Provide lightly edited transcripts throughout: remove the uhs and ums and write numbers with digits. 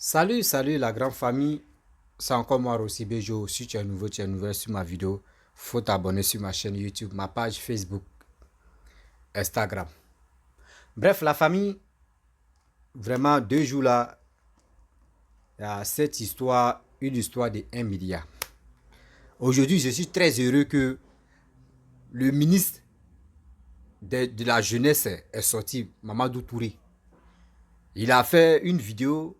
Salut la grande famille, c'est encore moi Rossi Bejo. Si tu es nouveau, tu es nouvelle sur ma vidéo, faut t'abonner sur ma chaîne YouTube, ma page Facebook, Instagram. Bref, la famille, vraiment 2 jours là, il y a cette histoire, une histoire de 1 milliard. Aujourd'hui, je suis très heureux que le ministre de la jeunesse est sorti, Mamadou Touré. Il a fait une vidéo.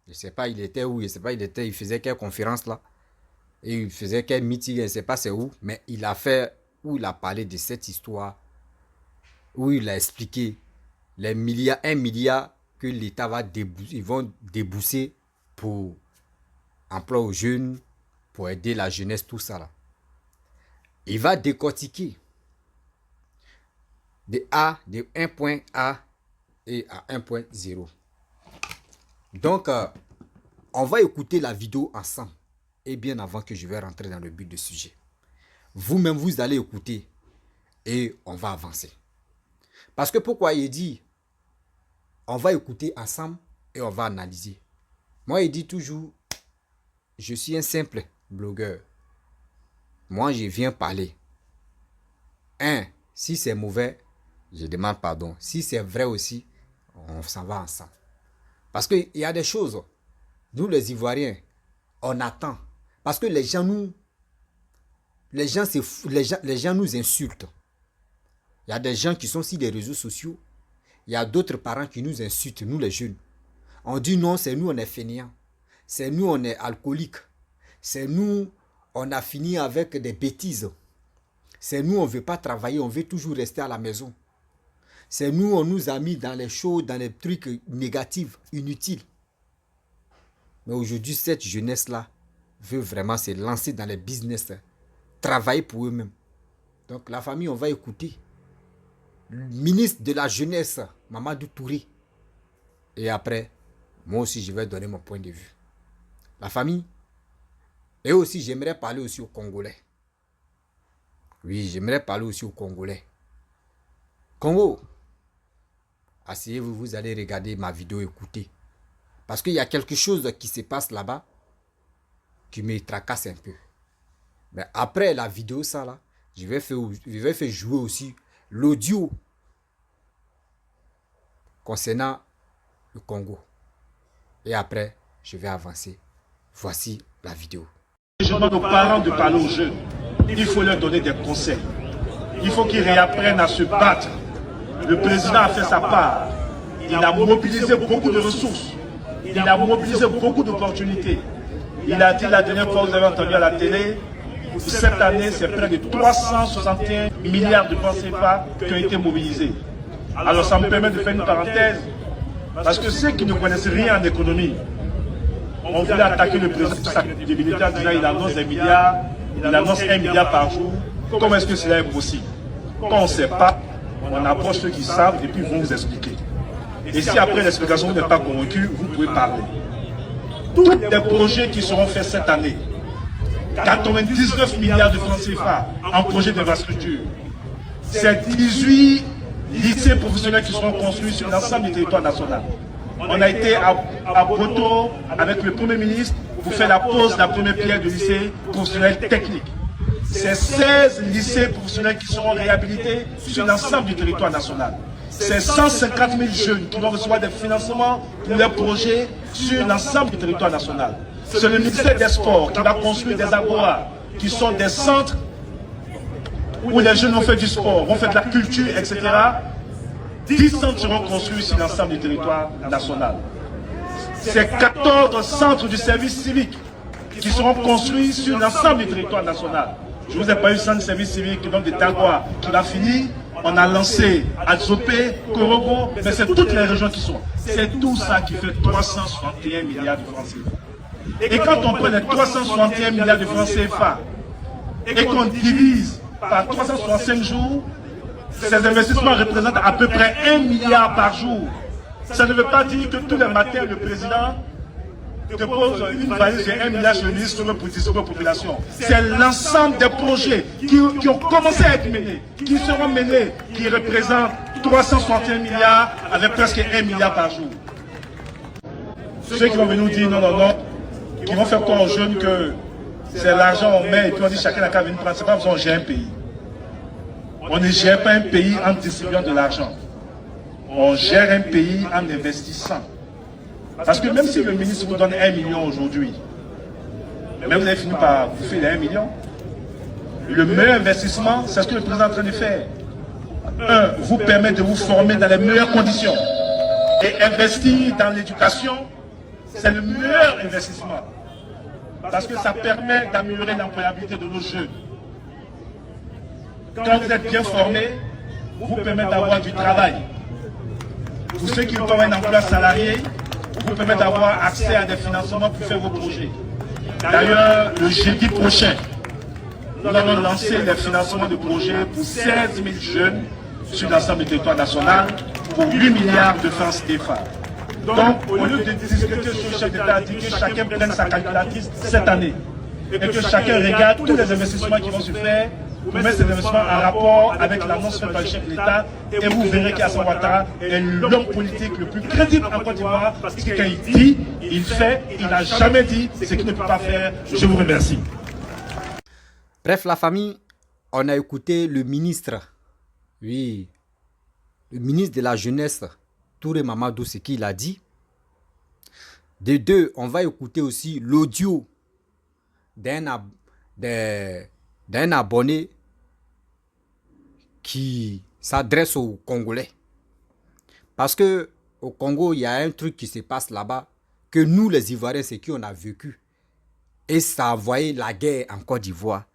Je ne sais pas il était où, je ne sais pas il faisait quelle conférence là. Et il faisait quel meeting, je ne sais pas c'est où. Mais il a fait, où il a parlé de cette histoire. Où il a expliqué les milliards, 1 milliard que l'État va débourser, ils vont débourser pour emploi aux jeunes, pour aider la jeunesse, tout ça là. Il va décortiquer de 1 point A et à 1.0. Donc, on va écouter la vidéo ensemble. Et bien avant que je vais rentrer dans le but du sujet. Vous-même, vous allez écouter. Et on va avancer. Parce que pourquoi il dit, on va écouter ensemble et on va analyser. Moi, il dit toujours, je suis un simple blogueur. Moi, je viens parler. Si c'est mauvais, je demande pardon. Si c'est vrai aussi, on s'en va ensemble. Parce qu'il y a des choses, nous les Ivoiriens, on attend. Parce que les gens nous insultent. Il y a des gens qui sont sur les réseaux sociaux. Il y a d'autres parents qui nous insultent, nous les jeunes. On dit non, c'est nous on est fainéants. C'est nous on est alcooliques. C'est nous on a fini avec des bêtises. C'est nous on ne veut pas travailler, on veut toujours rester à la maison. C'est nous, on nous a mis dans les choses, dans les trucs négatifs, inutiles. Mais aujourd'hui, cette jeunesse-là veut vraiment se lancer dans les business, travailler pour eux-mêmes. Donc la famille, on va écouter le ministre de la jeunesse, Mamadou Touré. Et après, moi aussi, je vais donner mon point de vue. La famille. Et aussi, j'aimerais parler aussi aux Congolais. Oui, j'aimerais parler aussi aux Congolais. Congo. Asseyez-vous, vous allez regarder ma vidéo, écouter. Parce qu'il y a quelque chose qui se passe là-bas qui me tracasse un peu. Mais après la vidéo, ça là, je vais faire jouer aussi l'audio concernant le Congo. Et après, je vais avancer. Voici la vidéo. Je demande aux parents de parler aux jeunes. Il faut leur donner des conseils. Il faut qu'ils réapprennent à se battre. Le président a fait sa part. Il a mobilisé beaucoup de ressources. Il a mobilisé beaucoup d'opportunités. Il a dit la dernière fois, vous avez entendu à la télé, cette année, c'est près de 361 milliards de francs CFA qui ont été mobilisés. Alors ça me permet de faire une parenthèse, parce que ceux qui ne connaissent rien en économie, on voulait attaquer le président sur sa crédibilité en disant il annonce des milliards, il annonce 1 milliard par jour. Comment est-ce que cela est possible? Quand on ne sait pas, on approche ceux qui savent et puis ils vont vous expliquer. Et si après l'explication vous n'êtes pas convaincu, vous pouvez parler. Tous les projets qui seront faits cette année, 99 milliards de francs CFA en projet d'infrastructure, c'est 18 lycées professionnels qui seront construits sur l'ensemble du territoire national. On a été à Boto avec le Premier ministre pour faire la pose de la première pierre du lycée professionnel technique. C'est 16 lycées professionnels qui seront réhabilités sur l'ensemble du territoire national. C'est 150 000 jeunes qui vont recevoir des financements pour leurs projets sur l'ensemble du territoire national. C'est le ministère des Sports qui va construire des agora, qui sont des centres où les jeunes vont faire du sport, vont faire de la culture, etc. 10 centres seront construits sur l'ensemble du territoire national. C'est 14 centres du service civique qui seront construits sur l'ensemble du territoire national. Je ne vous ai pas eu le centre de service civique donc de Tagwa qui va finir. On a lancé Adzopé, Korogo, mais c'est toutes les régions qui sont. C'est tout ça qui fait 361 milliards de francs CFA. Et quand on prend les 361 milliards de francs CFA et qu'on divise par 365 jours, ces investissements représentent à peu près 1 milliard par jour. Ça ne veut pas dire que tous les matins, le président dépose une valise de 1 milliard chez le ministre pour distribuer aux populations. C'est l'ensemble des projets qui ont commencé à être menés, qui seront menés, qui représentent 361 milliards avec presque 1 milliard par jour. Ceux qui vont venir nous dire non, non, non, qui vont faire croire aux jeunes que c'est l'argent on met et puis on dit chacun n'a qu'à venir prendre. C'est pas besoin de gérer un pays. On ne gère pas un pays en distribuant de l'argent. On gère un pays en investissant. Parce que même si le ministre vous donne 1 million aujourd'hui, mais vous avez fini par bouffer les 1 million, le meilleur investissement, c'est ce que le président est en train de faire. Un, vous permet de vous former dans les meilleures conditions. Et investir dans l'éducation, c'est le meilleur investissement. Parce que ça permet d'améliorer l'employabilité de nos jeunes. Quand vous êtes bien formé, vous permet d'avoir du travail. Pour ceux qui n'ont pas un emploi salarié, vous permet d'avoir accès à des financements pour faire vos projets. D'ailleurs, le jeudi prochain, nous allons lancer les financements de projets pour 16 000 jeunes sur l'ensemble du territoire national pour 8 milliards de francs CFA. Donc, au lieu de discuter sur le chef d'État, dit que chacun prenne sa calculatrice cette année et que chacun regarde tous les investissements qui vont se faire pour mettre ces investissements en rapport avec l'annonce faite par le chef de l'État et vous verrez qu'Alassane Ouattara est l'homme politique le plus crédible en Côte d'Ivoire parce que quand il dit, il fait, il n'a jamais dit ce qu'il ne peut pas faire. Je vous remercie. Bref, la famille, on a écouté le ministre, oui, le ministre de la Jeunesse, Touré Mamadou, ce qu'il a dit. De deux, on va écouter aussi l'audio d'un abonné qui s'adresse aux Congolais. Parce que au Congo, il y a un truc qui se passe là-bas, que nous, les Ivoiriens, c'est qui on a vécu. Et ça a envoyé la guerre en Côte d'Ivoire.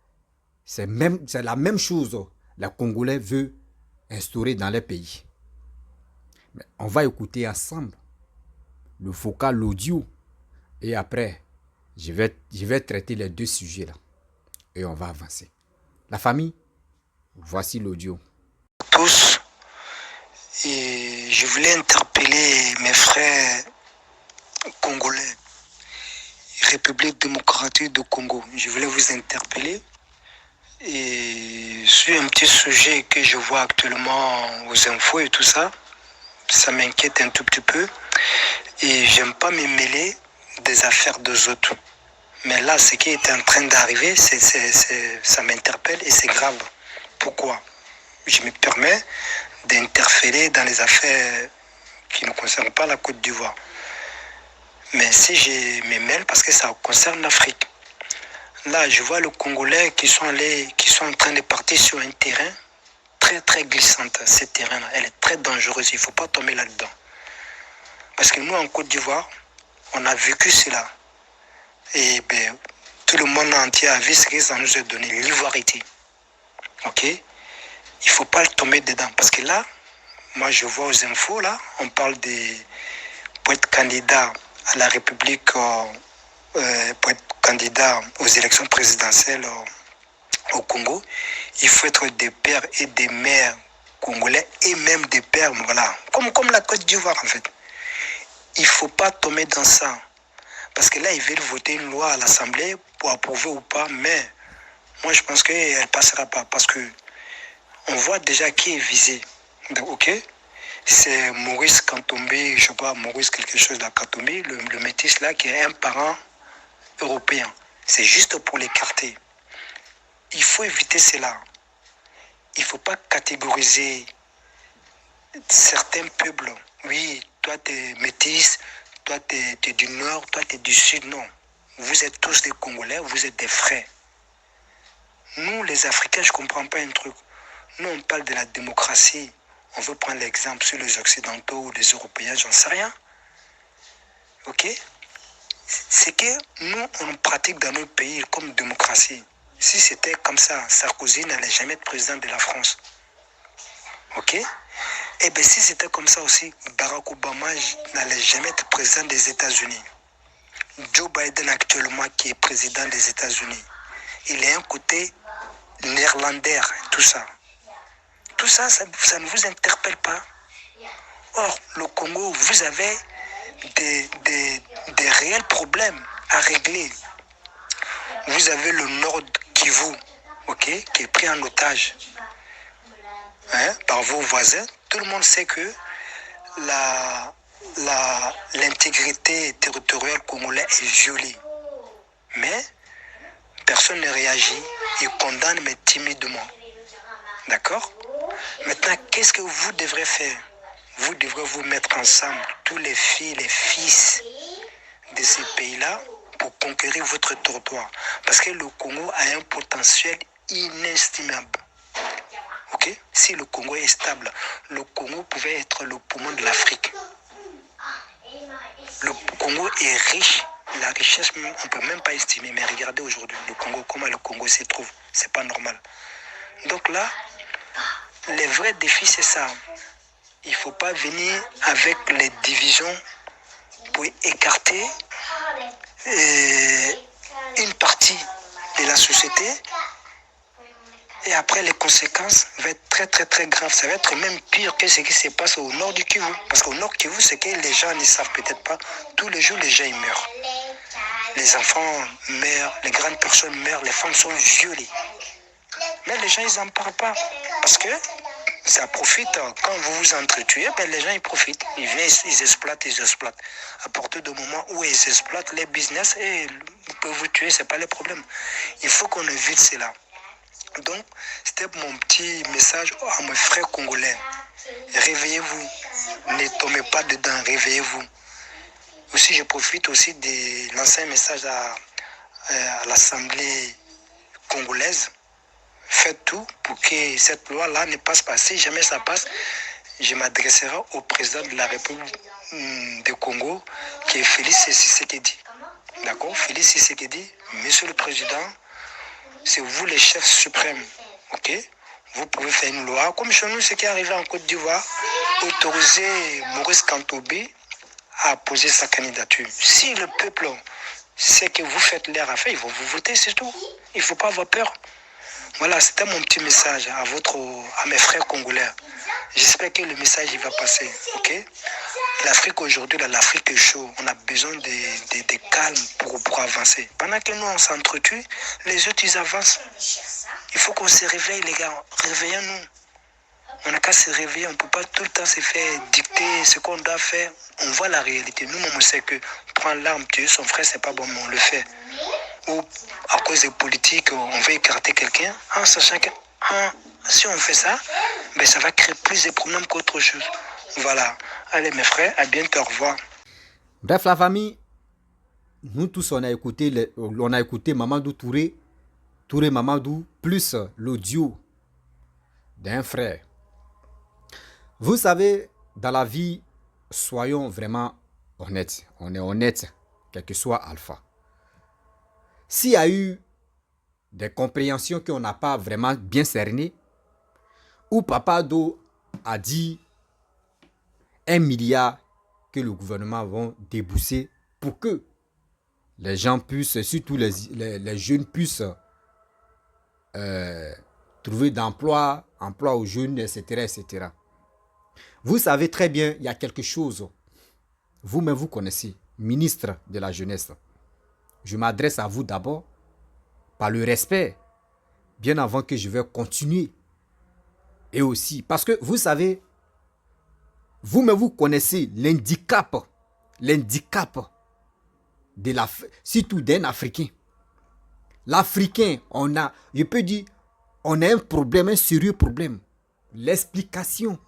C'est la même chose les Congolais veulent instaurer dans les pays. Mais on va écouter ensemble le vocal, l'audio. Et après, je vais traiter les deux sujets là. Et on va avancer. La famille, voici l'audio. Tous, et je voulais interpeller mes frères congolais, République démocratique du Congo. Je voulais vous interpeller et sur un petit sujet que je vois actuellement aux infos et tout ça. Ça m'inquiète un tout petit peu et j'aime pas me mêler des affaires des autres. Mais là, ce qui est en train d'arriver, ça m'interpelle et c'est grave. Pourquoi? Je me permets d'interférer dans les affaires qui ne concernent pas la Côte d'Ivoire. Mais si je me mêle, parce que ça concerne l'Afrique. Là, je vois les Congolais qui sont en train de partir sur un terrain très très glissante. Ce terrain-là, elle est très dangereuse. Il ne faut pas tomber là-dedans. Parce que nous, en Côte d'Ivoire, on a vécu cela. Et ben, tout le monde entier a vu ce que ça nous a donné, l'ivoirité. Ok? Il ne faut pas tomber dedans. Parce que là, moi je vois aux infos, là, on parle pour être candidat à la République, pour être candidat aux élections présidentielles au Congo, il faut être des pères et des mères congolais et même des pères, voilà, comme la Côte d'Ivoire en fait. Il ne faut pas tomber dans ça. Parce que là, ils veulent voter une loi à l'Assemblée pour approuver ou pas, mais moi je pense qu'elle ne passera pas parce que on voit déjà qui est visé. Donc, ok, c'est Maurice Kantombé, je sais pas, Maurice quelque chose de Kantombé, le métis là qui est un parent européen. C'est juste pour l'écarter. Il faut éviter cela. Il ne faut pas catégoriser certains peuples. Oui, toi tu es métis, toi tu es du nord, toi tu es du sud. Non. Vous êtes tous des Congolais, vous êtes des frères. Nous, les Africains, je ne comprends pas un truc. Nous, on parle de la démocratie. On veut prendre l'exemple sur les Occidentaux ou les Européens, j'en sais rien. Ok? C'est que nous, on pratique dans nos pays comme démocratie. Si c'était comme ça, Sarkozy n'allait jamais être président de la France. Ok? Et bien si c'était comme ça aussi, Barack Obama n'allait jamais être président des États-Unis. Joe Biden actuellement qui est président des États-Unis, il est un côté néerlandais, tout ça. Tout ça, ça ne vous interpelle pas. Or, le Congo, vous avez des réels problèmes à régler. Vous avez le Nord Kivu, okay, qui est pris en otage par vos voisins. Tout le monde sait que l'intégrité territoriale congolaise est violée. Mais personne ne réagit, il condamne mais timidement. D'accord? Maintenant, qu'est-ce que vous devrez faire? Vous devrez vous mettre ensemble, tous les filles, les fils de ces pays-là, pour conquérir votre territoire. Parce que le Congo a un potentiel inestimable. Ok? Si le Congo est stable, le Congo pouvait être le poumon de l'Afrique. Le Congo est riche. La richesse, on ne peut même pas estimer. Mais regardez aujourd'hui le Congo, comment le Congo se trouve. C'est pas normal. Donc là, le vrai défi, c'est ça. Il ne faut pas venir avec les divisions pour écarter une partie de la société. Et après, les conséquences vont être très, très, très graves. Ça va être même pire que ce qui se passe au nord du Kivu. Parce qu'au nord du Kivu, c'est que les gens ne savent peut-être pas. Tous les jours, les gens ils meurent. Les enfants meurent, les grandes personnes meurent, les femmes sont violées. Mais les gens, ils n'en parlent pas. Parce que ça profite. Quand vous vous entretuez, ben les gens, ils profitent. Ils viennent, ils exploitent. À partir du moment où ils exploitent les business, et ils peuvent vous tuer, ce n'est pas le problème. Il faut qu'on évite cela. Donc, c'était mon petit message à mes frères congolais. Réveillez-vous. Ne tombez pas dedans, réveillez-vous. Aussi, je profite aussi de lancer un message à l'Assemblée congolaise. Faites tout pour que cette loi-là ne passe pas. Si jamais ça passe, je m'adresserai au président de la République du Congo, qui est Félix Tshisekedi. D'accord? Félix Tshisekedi, monsieur le président, c'est vous les chefs suprêmes. Ok? Vous pouvez faire une loi, comme chez nous, ce qui est arrivé en Côte d'Ivoire, autoriser Maurice Kantobé à poser sa candidature. Si le peuple sait que vous faites leur affaire, ils vont vous voter, c'est tout. Il ne faut pas avoir peur. Voilà, c'était mon petit message à mes frères congolais. J'espère que le message il va passer. Ok? L'Afrique aujourd'hui, l'Afrique est chaud. On a besoin de calme pour avancer. Pendant que nous, on s'entretue, les autres, ils avancent. Il faut qu'on se réveille, les gars. Réveillons-nous. On n'a qu'à se réveiller. On ne peut pas tout le temps se faire dicter ce qu'on doit faire. On voit la réalité. Nous, on sait que prendre l'arme, tuer son frère, c'est pas bon, mais on le fait. Ou à cause des politiques, on veut écarter quelqu'un, en sachant que si on fait ça, ben ça va créer plus de problèmes qu'autre chose. Voilà. Allez mes frères, à bientôt, au revoir. Bref, la famille, nous tous, on a écouté Mamadou Touré Mamadou, plus l'audio d'un frère. Vous savez, dans la vie, soyons vraiment honnêtes. On est honnête, quel que soit Alpha. S'il y a eu des compréhensions qu'on n'a pas vraiment bien cernées, où Papa Do a dit 1 milliard que le gouvernement va débourser pour que les gens puissent, surtout les jeunes puissent trouver d'emploi, emploi aux jeunes, etc., etc. Vous savez très bien, il y a quelque chose, vous-même vous connaissez, ministre de la Jeunesse. Je m'adresse à vous d'abord par le respect, bien avant que je vais continuer. Et aussi, parce que vous savez, vous-même vous connaissez l'handicap surtout d'un Africain. L'Africain, je peux dire, on a un problème, un sérieux problème. L'explication.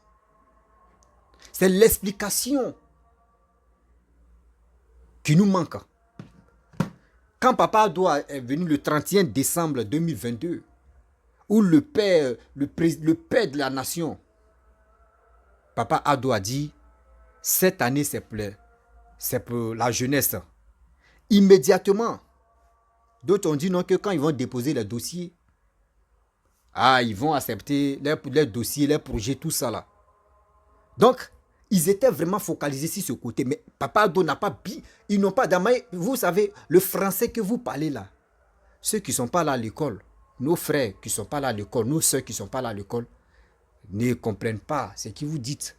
C'est l'explication qui nous manque. Quand Papa Ado est venu le 31 décembre 2022, où le père de la nation, Papa Ado a dit, cette année c'est pour la jeunesse. Immédiatement, d'autres ont dit non, que quand ils vont déposer les dossiers, ils vont accepter les dossiers, les projets, tout ça là. Donc, ils étaient vraiment focalisés sur ce côté. Mais Papa Ado n'a pas... Ils n'ont pas d'amay. Vous savez, le français que vous parlez là, ceux qui ne sont pas là à l'école, nos frères qui ne sont pas là à l'école, nos soeurs qui ne sont pas là à l'école, ne comprennent pas ce que vous dites.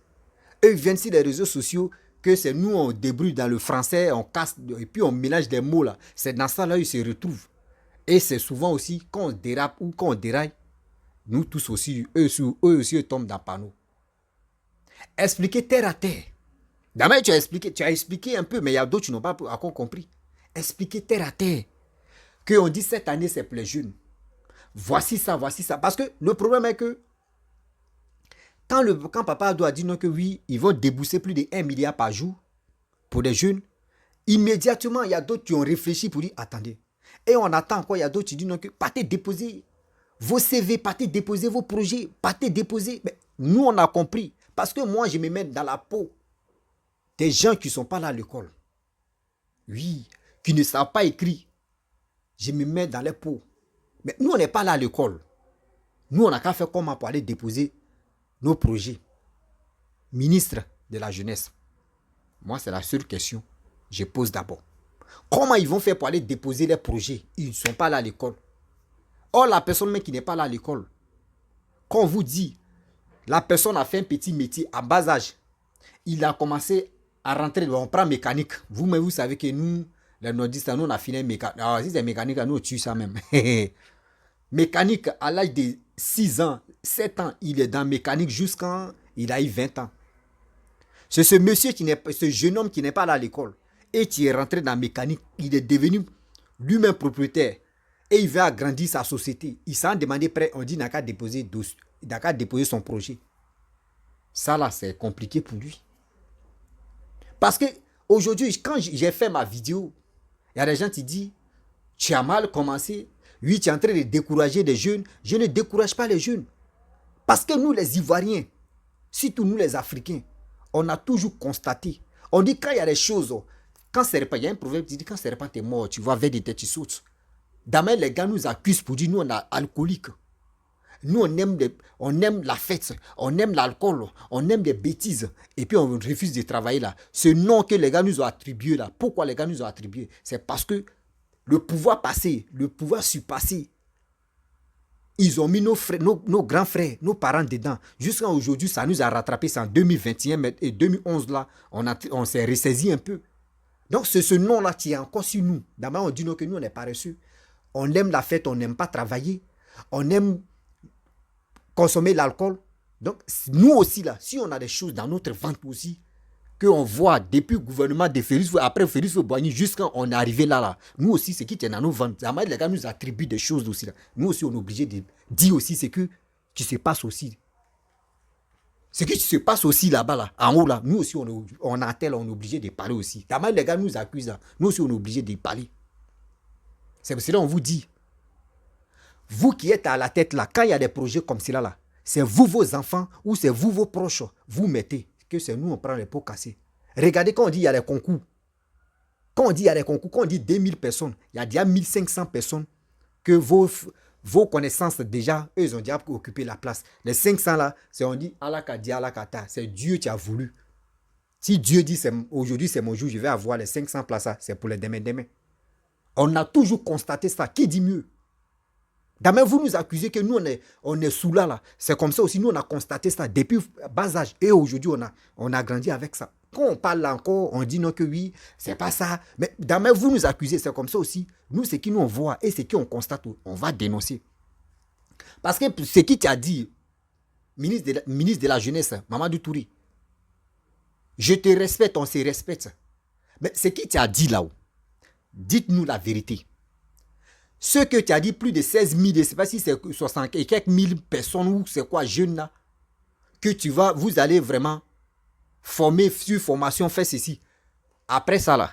Eux viennent sur les réseaux sociaux, que c'est nous, on débrouille dans le français, on casse, et puis on mélange des mots là. C'est dans ça là ils se retrouvent. Et c'est souvent aussi, quand on dérape ou quand on déraille, nous tous aussi, eux aussi, ils tombent dans le panneau. Expliquez terre à terre. D'abord, tu as expliqué un peu, mais il y a d'autres qui n'ont pas encore compris. Expliquer terre à terre. Qu'on dit cette année, c'est pour les jeunes. Voici ça, voici ça. Parce que le problème est que quand Papa Ado a dit non que oui, ils vont débourser plus de 1 milliard par jour pour les jeunes, immédiatement, il y a d'autres qui ont réfléchi pour dire attendez. Et on attend encore, il y a d'autres qui disent non que partez déposer vos CV, partez déposer vos projets, partez déposer. Mais nous, on a compris. Parce que moi, je me mets dans la peau des gens qui ne sont pas là à l'école. Oui, qui ne savent pas écrire. Je me mets dans les peaux. Mais nous, on n'est pas là à l'école. Nous, on n'a qu'à faire comment pour aller déposer nos projets. Ministre de la jeunesse. Moi, c'est la seule question que je pose d'abord. Comment ils vont faire pour aller déposer les projets? Ils ne sont pas là à l'école. Or, la personne même qui n'est pas là à l'école, quand on vous dit, la personne a fait un petit métier à bas âge, il a commencé à rentrer, on prend mécanique. Vous-même, vous savez que nous, les nordistes, nous, on a fini mécanique. Alors, si c'est mécanique, nous, on tue ça même. Mécanique, à l'âge de 6 ans, 7 ans, il est dans mécanique jusqu'à il a eu 20 ans. C'est ce monsieur, ce jeune homme qui n'est pas là à l'école et qui est rentré dans mécanique, il est devenu lui-même propriétaire et il veut agrandir sa société. Il s'en demandé prêt, on dit qu'il n'a qu'à déposer son projet. Ça là, c'est compliqué pour lui. Parce que aujourd'hui, quand j'ai fait ma vidéo, il y a des gens qui disent, tu as mal commencé, oui, tu es en train de décourager les jeunes. Je ne décourage pas les jeunes. Parce que nous, les Ivoiriens, surtout nous, les Africains, on a toujours constaté. On dit quand il y a des choses, quand c'est repas, il y a un proverbe qui dit quand c'est repas, t'es mort, tu vois, vers des têtes, tu sautes. Demain, les gars nous accusent pour dire nous, on est alcooliques. Nous, on aime la fête, on aime l'alcool, on aime des bêtises. Et puis, on refuse de travailler là. Ce nom que les gars nous ont attribué là, pourquoi les gars nous ont attribué? C'est parce que le pouvoir passé, le pouvoir surpassé, ils ont mis nos grands frères, nos parents dedans. Jusqu'à aujourd'hui, ça nous a rattrapé. C'est en 2021 et 2011 là, on s'est ressaisi un peu. Donc, c'est ce nom-là qui est encore sur nous. D'abord, on dit non, que nous, on est paresseux. On aime la fête, on n'aime pas travailler. On aime consommer l'alcool. Donc, nous aussi, là, si on a des choses dans notre ventre aussi, qu'on voit depuis le gouvernement de Félix, après Félix Boigny, jusqu'à on est arrivé là. Nous aussi, ce qui est dans nos ventres, les gars nous attribuent des choses aussi. Là. Nous aussi, on est obligé de dire aussi ce qui se passe aussi. Ce qui se passe aussi là-bas, là, en haut, là, nous aussi, on est obligé de parler aussi. Les gars nous accusent là. Nous aussi, on est obligé de parler. C'est pour cela qu'on vous dit, vous qui êtes à la tête là, quand il y a des projets comme cela là, c'est vous, vos enfants, ou c'est vous, vos proches, vous mettez. Que c'est nous, on prend les pots cassés. Regardez quand on dit il y a des concours. Quand on dit il y a des concours, quand on dit 2000 personnes, il y a déjà 1500 personnes que vos connaissances déjà, eux, ils ont déjà occupé la place. Les 500 là, c'est on dit Alakadi, Alakata, c'est Dieu qui a voulu. Si Dieu dit aujourd'hui c'est mon jour, je vais avoir les 500 places là, c'est pour les demain. On a toujours constaté ça. Qui dit mieux? D'abord, vous nous accusez que nous, on est sous là. C'est comme ça aussi, nous, on a constaté ça depuis bas âge. Et aujourd'hui, on a grandi avec ça. Quand on parle encore, on dit non que oui, c'est pas ça. Mais d'abord, vous nous accusez, c'est comme ça aussi. Nous, ce qui nous on voit et ce qui on constate, on va dénoncer. Parce que ce qui t'a dit, ministre de la Jeunesse, Mamadou Touré, je te respecte, on se respecte. Mais ce qui t'a dit là-haut, dites-nous la vérité. Ce que tu as dit, plus de 16 000, je ne sais pas si c'est 60 et quelques mille personnes ou c'est quoi, jeunes là, que vous allez vraiment former sur formation, faire ceci. Après ça là,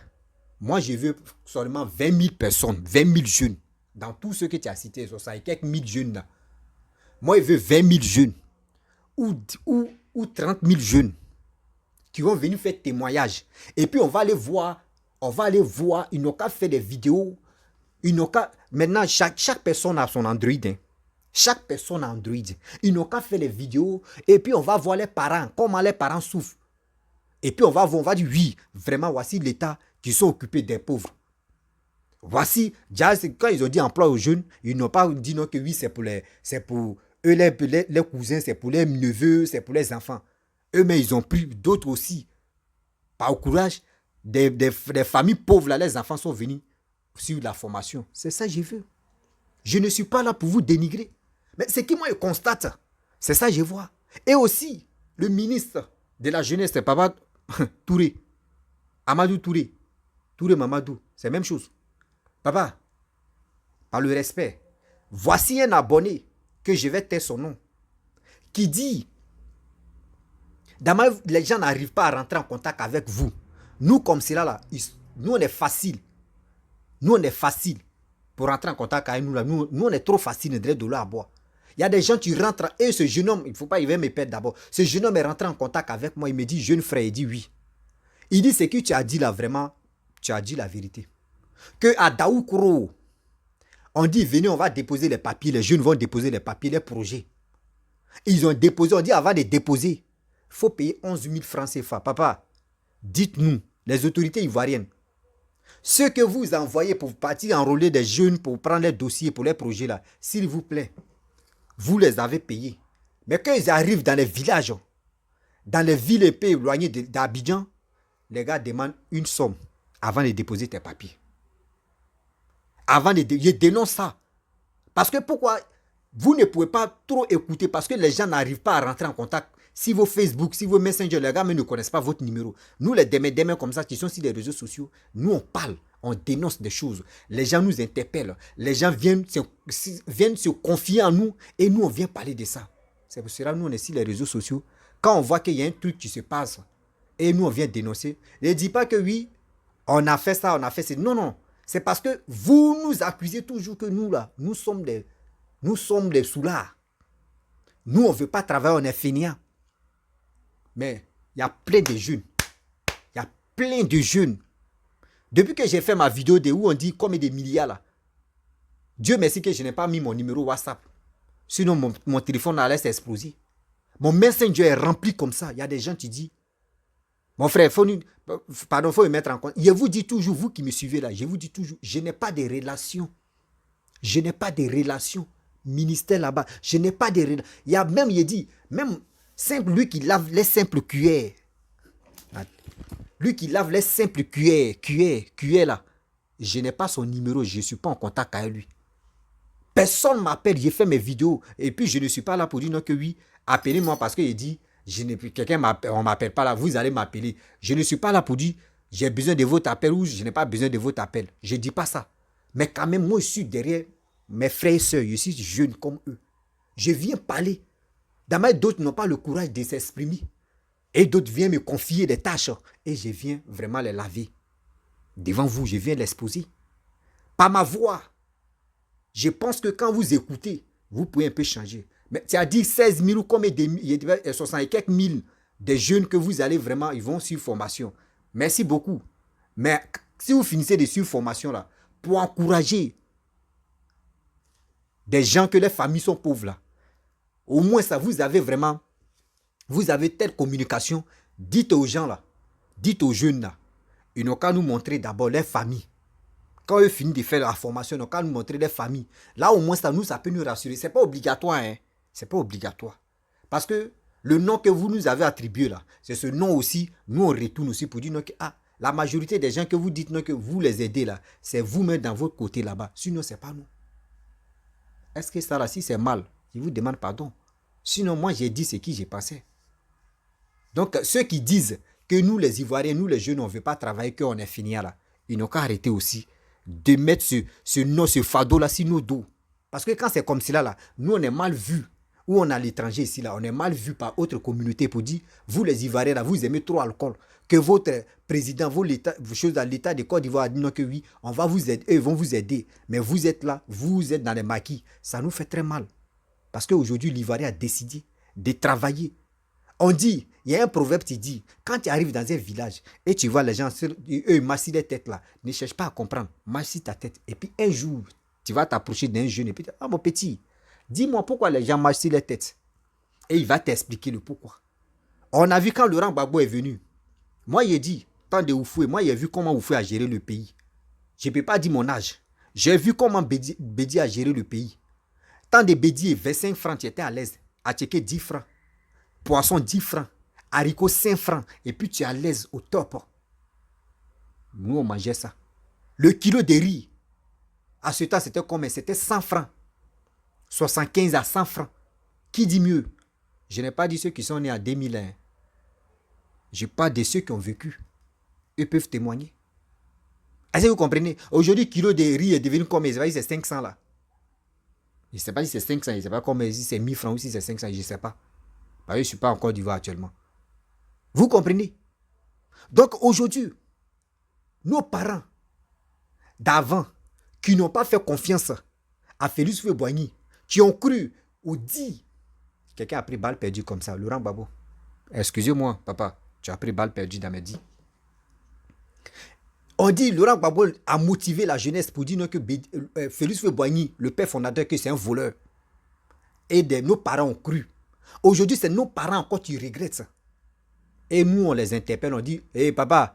moi je veux seulement 20 000 personnes, 20 000 jeunes, dans tout ce que tu as cité, 60 et quelques mille jeunes là. Moi je veux 20 000 jeunes ou 30 000 jeunes qui vont venir faire témoignage. Et puis on va aller voir, ils n'ont qu'à faire des vidéos. Maintenant, chaque personne a son Android. Hein. Chaque personne a Android. Ils n'ont qu'à faire les vidéos. Et puis, on va voir les parents, comment les parents souffrent. Et puis, on va dire, oui, vraiment, voici l'État qui sont occupés des pauvres. Voici, quand ils ont dit emploi aux jeunes, ils n'ont pas dit non que oui, c'est pour eux, les cousins, c'est pour les neveux, c'est pour les enfants. Eux, mais ils ont pris d'autres aussi. Par courage, des familles pauvres, là, les enfants sont venus sur la formation. C'est ça que je veux. Je ne suis pas là pour vous dénigrer. Mais ce qui moi constate, c'est ça que je vois. Et aussi, le ministre de la Jeunesse, Papa Touré. Amadou Touré. Touré Mamadou. C'est la même chose. Papa, par le respect, voici un abonné que je vais taire son nom, qui dit, les gens n'arrivent pas à rentrer en contact avec vous. Nous, comme cela, là, nous, on est facile. Nous, on est facile pour rentrer en contact avec nous. Là. Nous, on est trop facile de l'eau à boire. Il y a des gens qui rentrent, et ce jeune homme, il ne faut pas, il va me perdre d'abord. Ce jeune homme est rentré en contact avec moi, il me dit, jeune frère, il dit oui. Il dit, c'est que tu as dit là, vraiment, tu as dit la vérité. Que à Daoukro, on dit, venez, on va déposer les papiers, les jeunes vont déposer les papiers, les projets. Ils ont déposé, on dit, avant de déposer, il faut payer 11 000 francs CFA. Papa, dites-nous, les autorités ivoiriennes, ce que vous envoyez pour partir enrôler des jeunes, pour prendre les dossiers, pour les projets là, s'il vous plaît, vous les avez payés. Mais quand ils arrivent dans les villages, dans les villes et pays éloignées d'Abidjan, les gars demandent une somme avant de déposer tes papiers. Avant de dénoncer ça. Parce que pourquoi vous ne pouvez pas trop écouter parce que les gens n'arrivent pas à rentrer en contact. Si vos Facebook, si vos Messenger, les gars ne connaissent pas votre numéro. Nous, les demain comme ça, qui sont sur les réseaux sociaux, nous, on parle, on dénonce des choses. Les gens nous interpellent. Les gens viennent se confier en nous et nous, on vient parler de ça. C'est pour cela que nous, on est sur les réseaux sociaux. Quand on voit qu'il y a un truc qui se passe et nous, on vient dénoncer, ne dis pas que oui, on a fait ça, on a fait ça. Non, non. C'est parce que vous nous accusez toujours que nous, là, nous sommes des soulards. Nous, on ne veut pas travailler, on est feignants. Mais il y a plein de jeunes. Il y a plein de jeunes. Depuis que j'ai fait ma vidéo de où on dit combien de milliards là. Dieu merci que je n'ai pas mis mon numéro WhatsApp. Sinon, mon téléphone allait s'exploser. Mon Messenger est rempli comme ça. Il y a des gens qui disent, mon frère, faut me mettre en compte. Je vous dis toujours, vous qui me suivez là, je vous dis toujours, je n'ai pas de relation. Je n'ai pas de relation. Ministère là-bas, je n'ai pas de relation. Il y a même, il dit, même simple, lui qui lave les simples cuillères. Lui qui lave les simples cuillères là. Je n'ai pas son numéro, je ne suis pas en contact avec lui. Personne ne m'appelle, j'ai fait mes vidéos. Et puis je ne suis pas là pour dire non que oui, appelez-moi parce qu'il dit, on ne m'appelle pas là, vous allez m'appeler. Je ne suis pas là pour dire, j'ai besoin de votre appel ou je n'ai pas besoin de votre appel. Je ne dis pas ça. Mais quand même, moi, je suis derrière mes frères et sœurs, je suis jeune comme eux. Je viens parler. D'abord, d'autres n'ont pas le courage de s'exprimer. Et d'autres viennent me confier des tâches. Et je viens vraiment les laver. Devant vous, je viens l'exposer. Par ma voix. Je pense que quand vous écoutez, vous pouvez un peu changer. Mais tu as dit 16 000 ou combien de 60 et quelques mille des jeunes que vous allez vraiment, ils vont sur formation. Merci beaucoup. Mais si vous finissez de suivre formation là, pour encourager des gens que les familles sont pauvres là, au moins ça, vous avez telle communication, dites aux gens là, dites aux jeunes là, ils n'ont qu'à nous montrer d'abord les familles. Quand ils finissent de faire la formation, ils n'ont qu'à nous montrer les familles. Là au moins ça peut nous rassurer. Ce n'est pas obligatoire, hein. C'est pas obligatoire. Parce que le nom que vous nous avez attribué là, c'est ce nom aussi, nous on retourne aussi pour dire non, que la majorité des gens que vous dites non, que vous les aidez là, c'est vous-même dans votre côté là-bas. Sinon, c'est pas nous. Est-ce que ça là, si c'est mal, je vous demande pardon. Sinon, moi j'ai dit ce qui j'ai pensé. Donc, ceux qui disent que nous les Ivoiriens, nous les jeunes, on ne veut pas travailler, qu'on est fini là, ils n'ont qu'à arrêter aussi de mettre ce fardeau là sur nos dos. Parce que quand c'est comme cela là, nous on est mal vus. Ou on a l'étranger ici, là, on est mal vu par autre communauté pour dire, vous les Ivoiriens, là, vous aimez trop l'alcool, que votre président, vos choses dans l'état de Côte d'Ivoire a dit non que oui, on va vous aider, eux vont vous aider, mais vous êtes là, vous êtes dans les maquis, ça nous fait très mal. Parce qu'aujourd'hui, l'Ivoirien a décidé de travailler. On dit, il y a un proverbe qui dit, quand tu arrives dans un village et tu vois les gens, eux, massent les têtes là, ne cherche pas à comprendre, masse ta tête, et puis un jour, tu vas t'approcher d'un jeune, et puis, ah mon petit, dis-moi pourquoi les gens marchent sur les têtes. Et il va t'expliquer le pourquoi. On a vu quand Laurent Gbagbo est venu. Moi, il a dit, tant de Oufoué, moi, j'ai vu comment Oufoué a géré le pays. Je ne peux pas dire mon âge. J'ai vu comment Bédi a géré le pays. Tant de Bédi, 25 francs, tu étais à l'aise. Attiqué 10 francs. Poisson, 10 francs. Haricots, 5 francs. Et puis, tu es à l'aise au top. Nous, on mangeait ça. Le kilo de riz, à ce temps, c'était combien? C'était 100 francs. 75 à 100 francs. Qui dit mieux? Je n'ai pas dit ceux qui sont nés en 2001. Je parle de ceux qui ont vécu. Eux peuvent témoigner. Est-ce que vous comprenez? Aujourd'hui, kilo de riz est devenu comme, c'est 500 là. Je ne sais pas si c'est 500, je ne sais pas comment, si c'est 1000 francs ou si c'est 500, je ne sais pas. Parce que je ne suis pas en Côte d'Ivoire actuellement. Vous comprenez? Donc aujourd'hui, nos parents d'avant, qui n'ont pas fait confiance à Félix Houphouët-Boigny, qui ont cru ou dit, quelqu'un a pris balle perdue comme ça, Laurent Gbagbo. Excusez-moi, papa, tu as pris balle perdue dans mes dits. On dit, Laurent Gbagbo a motivé la jeunesse pour dire que Félix Houphouët-Boigny, le père fondateur, que c'est un voleur. Et nos parents ont cru. Aujourd'hui, c'est nos parents encore qui regrettent ça. Et nous, on les interpelle, on dit, hé papa,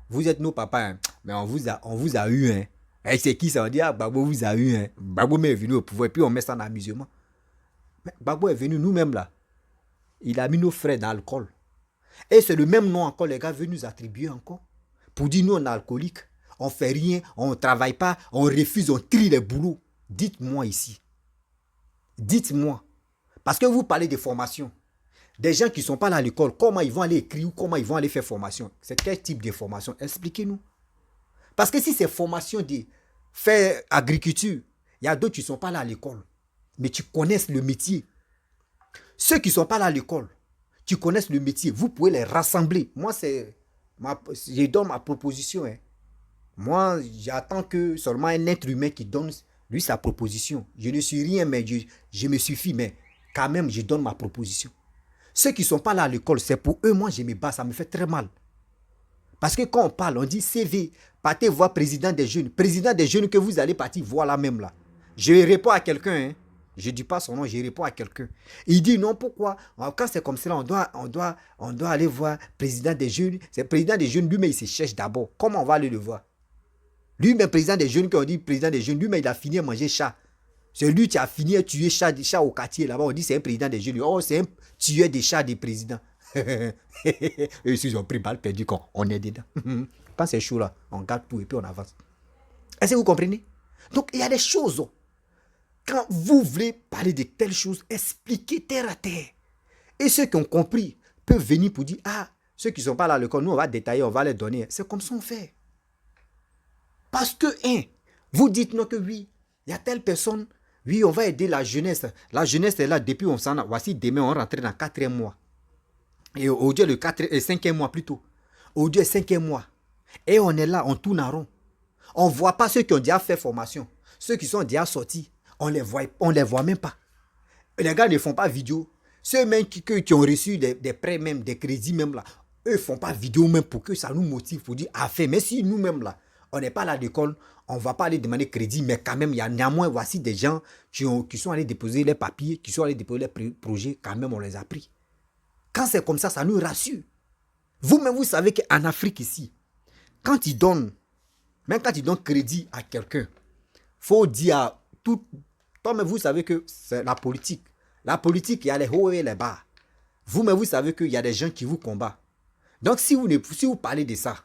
vous êtes nos papas, hein, mais on vous a eu. Hein. Et c'est qui ça? On dit, ah, Gbagbo vous a eu. Hein. Gbagbo est venu au pouvoir, et puis on met ça en amusement. Mais Gbagbo est venu nous-mêmes là. Il a mis nos frères dans l'alcool. Et c'est le même nom encore, les gars, veulent nous attribuer encore. Pour dire, nous, on est alcoolique. On ne fait rien, on ne travaille pas, on refuse, on trie les boulots. Dites-moi ici. Dites-moi. Parce que vous parlez de formation. Des gens qui ne sont pas là à l'école, comment ils vont aller écrire ou comment ils vont aller faire formation? C'est quel type de formation? Expliquez-nous. Parce que si c'est formation de faire agriculture, il y a d'autres qui ne sont pas là à l'école, mais qui connaissent le métier. Ceux qui ne sont pas là à l'école, qui connaissent le métier, vous pouvez les rassembler. Moi, je donne ma proposition. Hein. Moi, j'attends que seulement un être humain qui donne lui sa proposition. Je ne suis rien, mais je me suffis, mais quand même, je donne ma proposition. Ceux qui ne sont pas là à l'école, c'est pour eux, moi je me bats, ça me fait très mal. Parce que quand on parle, on dit CV, partez voir président des jeunes. Président des jeunes que vous allez partir voir là même là. Je réponds à quelqu'un, hein. Je ne dis pas son nom, je réponds à quelqu'un. Il dit non, pourquoi? Quand c'est comme cela, on doit aller voir président des jeunes. C'est président des jeunes, lui-même il se cherche d'abord. Comment on va aller le voir? Lui-même président des jeunes, quand on dit président des jeunes, lui-même il a fini à manger chat. C'est lui qui a fini à tuer chat au quartier là-bas. On dit c'est un président des jeunes. Oh, c'est un tueur des chats des présidents. Et ils ont pris balle perdue quand on est dedans. Quand c'est chaud là, on garde tout et puis on avance. Est-ce que vous comprenez? Donc il y a des choses. Quand vous voulez parler de telles choses, expliquez terre à terre. Et ceux qui ont compris peuvent venir pour dire, ah, ceux qui ne sont pas là à l'école, nous on va détailler, on va les donner. C'est comme ça on fait. Parce que, vous dites non que oui, il y a telle personne. Oui, on va aider la jeunesse. La jeunesse est là depuis on s'en a. Voici, demain, on rentre dans le 4e mois. Et aujourd'hui, le 5e mois plutôt. Aujourd'hui, 5e mois. Et on est là, on tourne en rond. On ne voit pas ceux qui ont déjà fait formation. Ceux qui sont déjà sortis, on les voit même pas. Les gars ne font pas vidéo. Ceux même qui ont reçu des prêts, même des crédits même là, eux ne font pas vidéo même pour que ça nous motive pour dire, ah fait, mais si nous-mêmes là, on n'est pas là à l'école, on ne va pas aller demander crédit, mais quand même, il y a néanmoins, voici des gens qui sont allés déposer les papiers, qui sont allés déposer les projets, quand même, on les a pris. Quand c'est comme ça nous rassure. Vous-même, vous savez qu'en Afrique ici, quand ils donnent, même quand ils donnent crédit à quelqu'un, il faut dire à tout, toi-même, vous savez que c'est la politique. La politique, il y a les hauts et les bas. Vous-même, vous savez qu'il y a des gens qui vous combattent. Donc, si vous parlez de ça,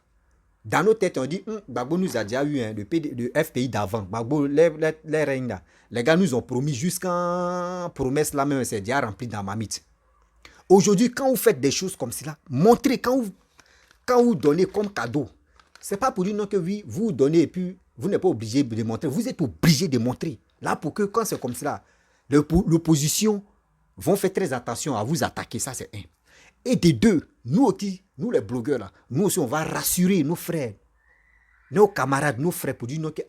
dans nos têtes, on dit, Gbagbo nous a déjà eu le FPI d'avant. Gbagbo, les règnes là. Les gars nous ont promis jusqu'en promesse là même, c'est déjà rempli dans ma mythe. Aujourd'hui, quand vous faites des choses comme cela, montrez, quand vous donnez comme cadeau, c'est pas pour dire non que oui, vous donnez et puis vous n'êtes pas obligé de montrer. Vous êtes obligé de montrer. Là, pour que quand c'est comme cela, l'opposition vont faire très attention à vous attaquer. Ça, c'est un. Et des deux, nous aussi, nous les blogueurs là, nous aussi on va rassurer nos frères, nos camarades, nos frères pour dire non que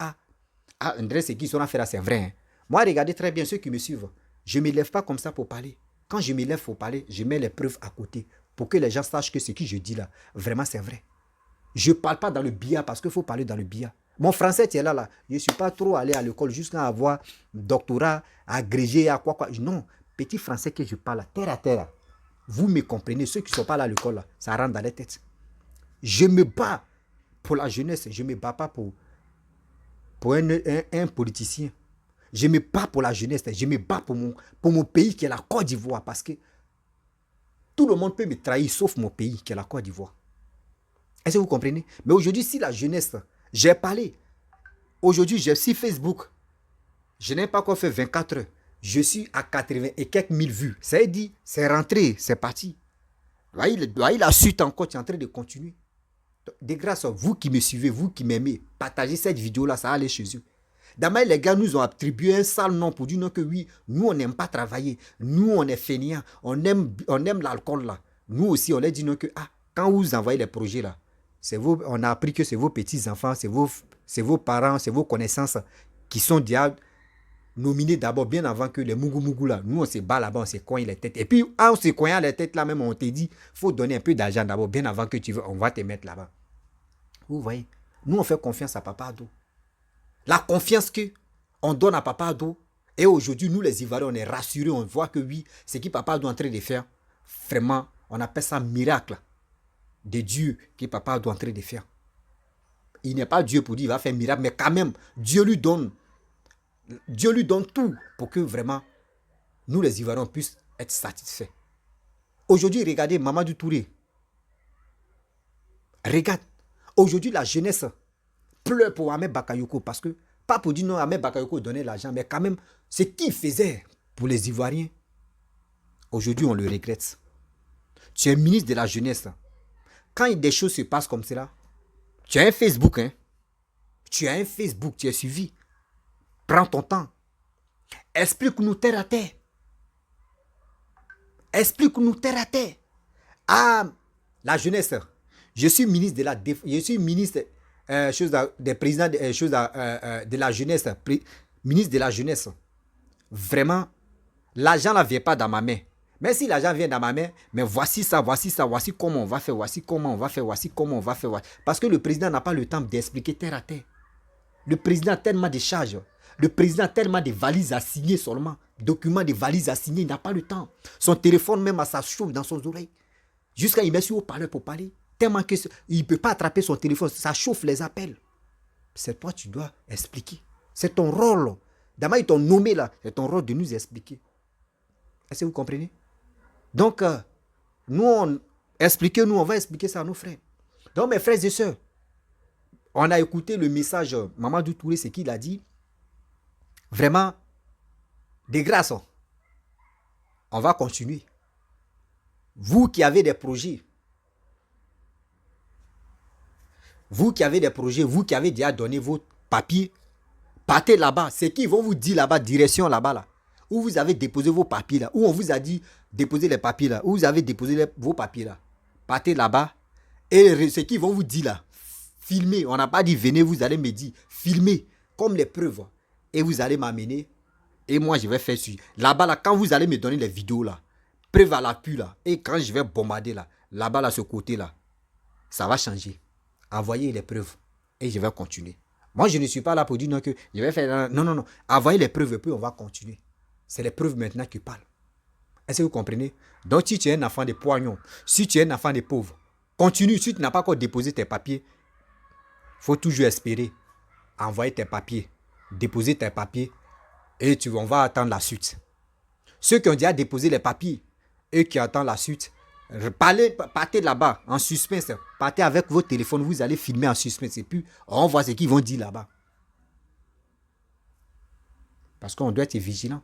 André, c'est qui sont affaires là, c'est vrai. Hein. Moi, regardez très bien ceux qui me suivent. Je ne me lève pas comme ça pour parler. Quand je me lève pour parler, je mets les preuves à côté pour que les gens sachent que ce que je dis là, vraiment c'est vrai. Je ne parle pas dans le billard parce qu'il faut parler dans le billard. Mon français, tu es là. Je ne suis pas trop allé à l'école jusqu'à avoir doctorat, agrégé, à quoi. Non, petit français que je parle, terre à terre. Vous me comprenez, ceux qui ne sont pas là à l'école, là, ça rentre dans les têtes. Je me bats pour la jeunesse, je ne me bats pas pour un politicien. Je me bats pour la jeunesse, je me bats pour mon pays qui est la Côte d'Ivoire. Parce que tout le monde peut me trahir sauf mon pays qui est la Côte d'Ivoire. Est-ce que vous comprenez? Mais aujourd'hui, si la jeunesse, j'ai parlé. Aujourd'hui, j'ai sur Facebook. Je n'ai pas encore fait 24 heures. Je suis à 80 et quelques mille vues. Ça veut dire, c'est rentré, c'est parti. Voyez la suite encore, tu es en train de continuer. De grâce à vous qui me suivez, vous qui m'aimez, partagez cette vidéo-là, ça va aller chez eux. D'abord, les gars nous ont attribué un sale nom pour dire non que oui, nous on n'aime pas travailler, nous on est fainéants, on aime l'alcool là. Nous aussi on leur dit non que quand vous envoyez les projets là, on a appris que c'est vos petits-enfants, c'est vos parents, c'est vos connaissances qui sont déjà nominés d'abord bien avant que les mougou là. Nous on se bat là-bas, on se cogne les têtes. Et puis en se cognant les têtes là même, on te dit, faut donner un peu d'argent d'abord, bien avant que on va te mettre là-bas. Vous voyez, nous on fait confiance à Papa Ado. La confiance qu'on donne à Papa Ado, et aujourd'hui, nous les Ivoiriens, on est rassurés, on voit que oui, ce que Papa Ado est en train de faire, vraiment, on appelle ça miracle de Dieu que Papa Ado est en train de faire. Il n'est pas Dieu pour dire qu'il va faire miracle, mais quand même, Dieu lui donne tout pour que vraiment, nous les Ivoiriens puissent être satisfaits. Aujourd'hui, regardez Mamadou Touré. Regarde, aujourd'hui, la jeunesse pleure pour Ahmed Bakayoko parce que, pas pour dire non, Ahmed Bakayoko donnait l'argent, mais quand même, ce qu'il faisait pour les Ivoiriens, aujourd'hui, on le regrette. Tu es ministre de la jeunesse. Quand des choses se passent comme cela, tu as un Facebook, hein? Tu as un Facebook, tu es suivi. Prends ton temps. Explique-nous terre à terre. Explique-nous terre à terre. Ah, la jeunesse. Je suis ministre de la défense. Je suis ministre des présidents de la jeunesse. Ministre de la jeunesse. Vraiment, l'argent ne vient pas dans ma main. Mais si l'argent vient dans ma main, mais voici ça, voici comment on va faire, voici comment on va faire, voici comment on va faire. Parce que le président n'a pas le temps d'expliquer terre à terre. Le président a tellement de charges. Le président a tellement de valises à signer seulement. Documents de valises à signer, il n'a pas le temps. Son téléphone même, ça chauffe dans son oreille. Jusqu'à il met sur haut-parleur pour parler. Tellement qu'il ne peut pas attraper son téléphone. Ça chauffe les appels. C'est toi, tu dois expliquer. C'est ton rôle. D'abord, ils t'ont nommé là. C'est ton rôle de nous expliquer. Est-ce que vous comprenez? Donc, nous, on va expliquer ça à nos frères. Donc, mes frères et sœurs, on a écouté le message Mamadou Touré, ce qu'il a dit. Vraiment, de grâce, on va continuer. Vous qui avez des projets, vous qui avez déjà donné vos papiers, partez là-bas. C'est qu'ils vont vous dire là-bas, direction là-bas, là, où vous avez déposé vos papiers, là, où on vous a dit déposer les papiers, là, où vous avez déposé vos papiers, là. Partez là-bas. Et ce qu'ils vont vous dire, là, filmez. On n'a pas dit venez, vous allez me dire, filmez comme les preuves. Et vous allez m'amener. Et moi, je vais faire sur. Là-bas, là, quand vous allez me donner les vidéos, là, preuve à l'appui, là, et quand je vais bombarder, là, là-bas, là, ce côté-là, ça va changer. Envoyez les preuves. Et je vais continuer. Moi, je ne suis pas là pour dire non, que je vais faire. Non. Envoyez les preuves et puis on va continuer. C'est les preuves maintenant qui parlent. Est-ce que vous comprenez? Donc, si tu es un enfant de poignons, si tu es un enfant de pauvres, continue. Si tu n'as pas encore déposé tes papiers, il faut toujours espérer. Envoyer tes papiers. Déposer tes papiers. Et on va attendre la suite. Ceux qui ont déjà déposé les papiers, eux qui attendent la suite, partez là-bas en suspense. Partez avec votre téléphone, vous allez filmer en suspense. Et puis, on voit ce qu'ils vont dire là-bas. Parce qu'on doit être vigilant.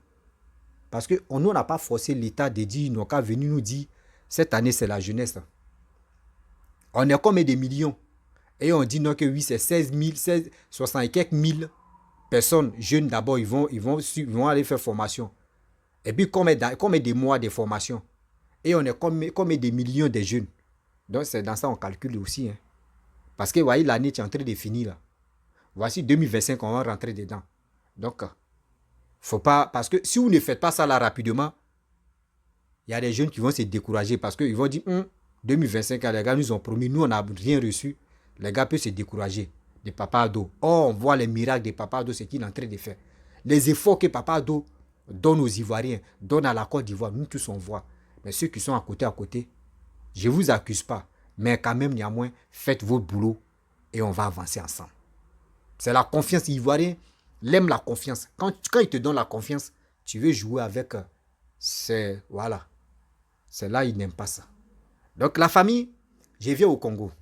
Parce que nous, on n'a pas forcé l'État de dire, ils n'ont qu'à venir nous dire, cette année, c'est la jeunesse. On est comme des millions. Et on dit non que oui, c'est 60 et quelques mille personnes jeunes d'abord, ils vont aller faire formation. Et puis, comme des mois de formation. Et on est comme des millions de jeunes. Donc, c'est dans ça qu'on calcule aussi. Hein. Parce que, vous voyez, l'année est en train de finir. Là. Voici 2025, on va rentrer dedans. Donc, faut pas... Parce que si vous ne faites pas ça là rapidement, il y a des jeunes qui vont se décourager parce qu'ils vont dire, 2025, les gars nous ont promis, nous, on n'a rien reçu. Les gars peuvent se décourager de Papa Ado. Oh, on voit les miracles de Papa Ado, ce qu'il est en train de faire. Les efforts que Papa Ado donne aux Ivoiriens, donne à la Côte d'Ivoire, nous tous on voit. Mais ceux qui sont à côté, je ne vous accuse pas. Mais quand même, néanmoins, faites votre boulot et on va avancer ensemble. C'est la confiance ivoirienne. L'aime la confiance. Quand il te donne la confiance, tu veux jouer avec. Voilà. C'est là, il n'aime pas ça. Donc, la famille, je viens au Congo.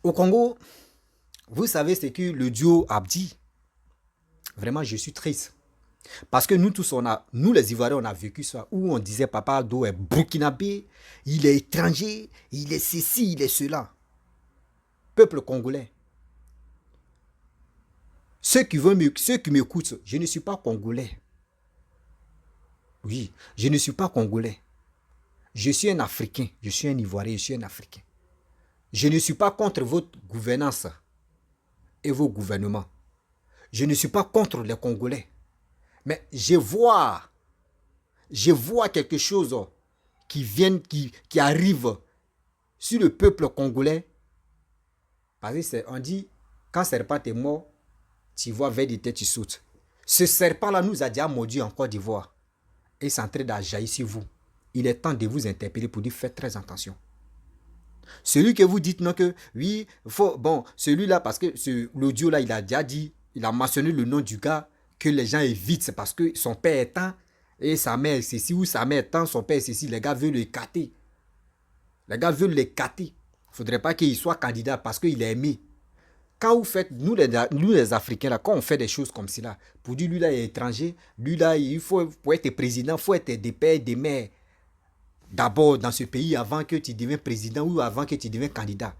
Au Congo, vous savez, c'est que le duo Abdi, vraiment, je suis triste. Parce que nous tous, nous les Ivoiriens, on a vécu ça, où on disait Papa Ado est burkinabé, il est étranger, il est ceci, il est cela. Peuple congolais. Ceux qui m'écoutent, je ne suis pas congolais. Oui, je ne suis pas congolais. Je suis un Africain, je suis un Ivoirien, je suis un Africain. Je ne suis pas contre votre gouvernance et vos gouvernements. Je ne suis pas contre les Congolais. Mais je vois quelque chose qui arrive sur le peuple congolais. Parce que on dit, quand serpent est mort, tu vois vers des têtes, tu sautes. Ce serpent-là nous a déjà mordu en Côte d'Ivoire. Et c'est en train d'agir sur vous. Il est temps de vous interpeller pour dire faites très attention. Celui que vous dites non que oui, faut, bon, celui-là, parce que l'audio là, il a déjà dit, il a mentionné le nom du gars que les gens évitent, c'est parce que son père est temps et sa mère est ceci, ou sa mère est temps, son père est ceci, les gars veulent l'écarter. Les gars veulent l'écarter. Il ne faudrait pas qu'il soit candidat parce qu'il est aimé. Quand vous faites, nous les Africains, là, quand on fait des choses comme cela, pour dire lui là il est étranger, lui là, il faut, pour être président, il faut être des pères, des mères. D'abord dans ce pays avant que tu deviennes président ou avant que tu deviennes candidat.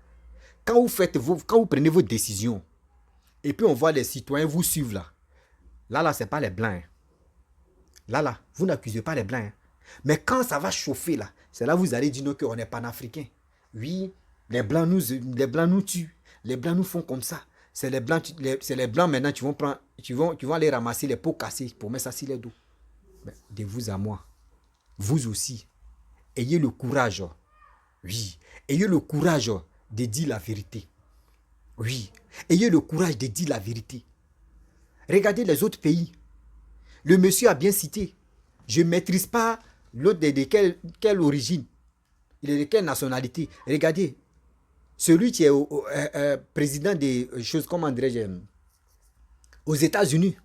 Quand vous prenez vos décisions, et puis on voit les citoyens vous suivre là. Là, ce n'est pas les blancs. Hein. Là, vous n'accusez pas les blancs. Hein. Mais quand ça va chauffer là, c'est là que vous allez dire non, qu'on est panafricain. Oui, les blancs nous tuent. Les blancs nous font comme ça. C'est les blancs maintenant qui vont aller ramasser les pots cassés pour mettre ça sur les dos. Mais de vous à moi, vous aussi, ayez le courage, oui, ayez le courage de dire la vérité. Oui, ayez le courage de dire la vérité. Regardez les autres pays. Le monsieur a bien cité. Je ne maîtrise pas l'autre de quelle origine. Il est de quelle nationalité. Regardez, celui qui est président des choses, comment dirais-je, aux États-Unis.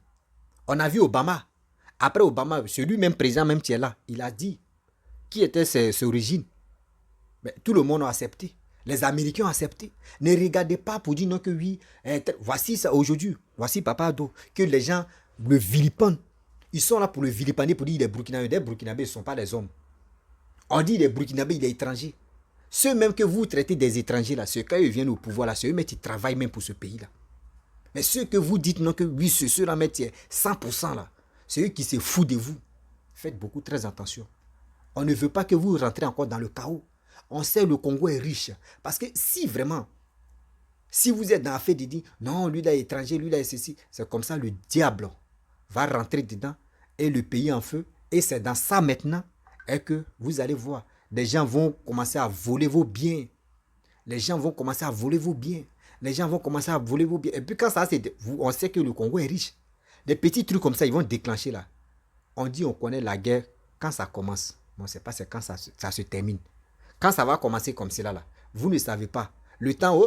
On a vu Obama. Après Obama, celui-même président même qui est là, il a dit qui était ses origines. Mais tout le monde a accepté. Les Américains ont accepté. Ne regardez pas pour dire non que oui. Voici ça aujourd'hui. Voici Papa Ado. Que les gens le vilipendent. Ils sont là pour le vilipender, pour dire qu'il est burkinabé. Les burkinabés ne sont pas des hommes. On dit les burkinabés, il est étranger. Ceux même que vous traitez des étrangers là, ceux quand ils viennent au pouvoir là, ceux même qui travaillent même pour ce pays là. Mais ceux que vous dites non que oui, ceux-là mettent 100% là, c'est eux qui se foutent de vous. Faites beaucoup très attention. On ne veut pas que vous rentrez encore dans le chaos. On sait que le Congo est riche. Parce que si vraiment, si vous êtes dans l'affaire de dire, non, lui là est étranger, lui là est ceci, c'est comme ça le diable va rentrer dedans et le pays en feu. Et c'est dans ça maintenant et que vous allez voir, des gens vont commencer à voler vos biens. Les gens vont commencer à voler vos biens. Les gens vont commencer à voler vos biens. Et puis quand ça, on sait que le Congo est riche. Des petits trucs comme ça, ils vont déclencher là. On dit on connaît la guerre quand ça commence. Mais on ne sait pas c'est quand ça se termine. Quand ça va commencer comme cela là, vous ne savez pas. Le temps,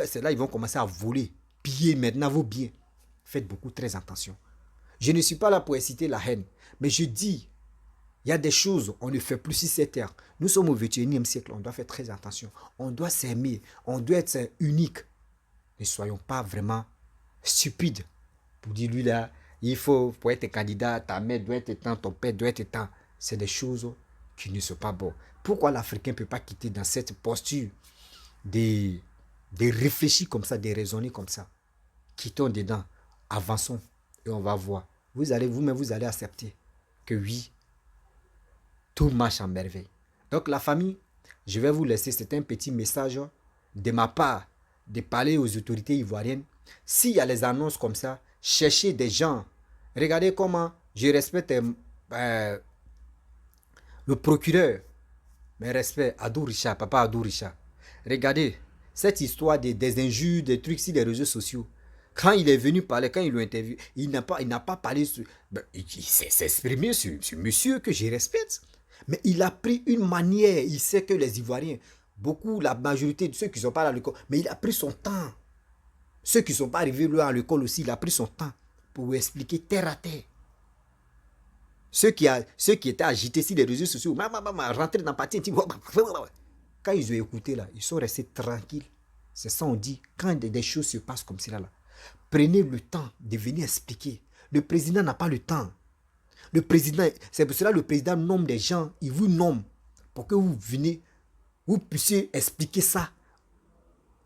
c'est là ils vont commencer à voler, piller maintenant vos biens. Faites beaucoup très attention. Je ne suis pas là pour inciter la haine, mais je dis, il y a des choses, on ne fait plus sur cette terre. Nous sommes au 21e siècle, on doit faire très attention. On doit s'aimer, on doit être unique. Ne soyons pas vraiment stupides pour dire lui là, il faut, pour être candidat, ta mère doit être temps, ton père doit être temps. C'est des choses qui ne sont pas bonnes. Pourquoi l'Africain ne peut pas quitter dans cette posture de réfléchir comme ça, de raisonner comme ça? Quittons dedans, avançons et on va voir. Vous-même, vous allez accepter que oui, tout marche en merveille. Donc la famille, je vais vous laisser, c'est un petit message de ma part de parler aux autorités ivoiriennes. S'il y a les annonces comme ça, cherchez des gens. Regardez comment je respecte le procureur. Mes respects, Adou Richard, Papa Adou Richard. Regardez, cette histoire des injures, des trucs sur les réseaux sociaux. Quand il est venu parler, quand il l'a interviewé, il n'a pas parlé sur... il s'est exprimé sur monsieur que je respecte. Mais il a pris une manière, il sait que les Ivoiriens, beaucoup, la majorité de ceux qui ne sont pas à l'école, mais il a pris son temps. Ceux qui ne sont pas arrivés là à l'école aussi, il a pris son temps pour vous expliquer terre à terre. Ceux qui étaient agités sur les réseaux sociaux, rentrés dans le parti, quand ils ont écouté là, ils sont restés tranquilles. C'est ça on dit, quand des choses se passent comme cela là, prenez le temps de venir expliquer. Le président n'a pas le temps. Le président, c'est pour cela que le président nomme des gens, il vous nomme pour que vous venez, vous puissiez expliquer ça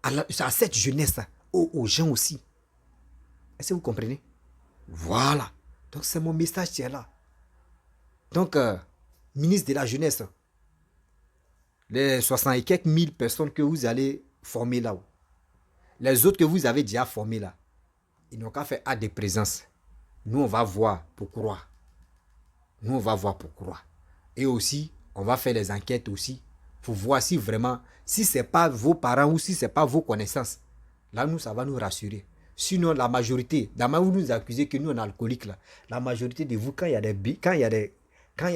à cette jeunesse, aux gens aussi. Est-ce que vous comprenez? Voilà. Donc c'est mon message qui est là. Donc, ministre de la jeunesse, les 60 et quelques mille personnes que vous allez former là, les autres que vous avez déjà formés là, ils n'ont qu'à faire acte de présence. Nous, on va voir pour croire. Nous, on va voir pour croire. Et aussi, on va faire les enquêtes aussi pour voir si vraiment, si ce n'est pas vos parents ou si ce n'est pas vos connaissances. Là, nous, ça va nous rassurer. Sinon, la majorité, d'abord, vous nous accusez que nous, on est alcooliques là. La majorité de vous, quand il y a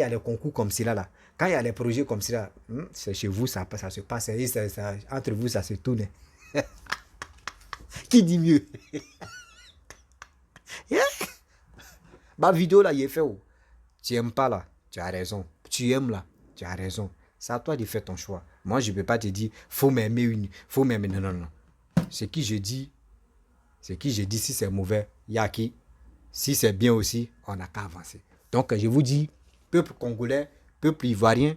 des concours comme cela là, quand il y a des projets comme cela, c'est chez vous, ça se passe. Et entre vous, ça se tourne. Qui dit mieux? Yeah. Ma vidéo là, il est fait où? Tu n'aimes pas là, tu as raison. Tu aimes là, tu as raison. C'est à toi de faire ton choix. Moi, je ne peux pas te dire, faut m'aimer faut m'aimer. Non, non, non. Ce qui je dis, si c'est mauvais, il y a qui. Si c'est bien aussi, on n'a qu'à avancer. Donc, je vous dis, peuple congolais, peuple ivoirien,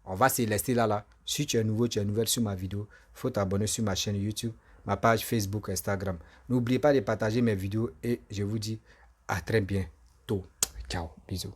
on va se laisser là. Si tu es nouveau, tu es nouvelle sur ma vidéo, il faut t'abonner sur ma chaîne YouTube, ma page Facebook, Instagram. N'oubliez pas de partager mes vidéos et je vous dis à très bientôt. Ciao, bisous.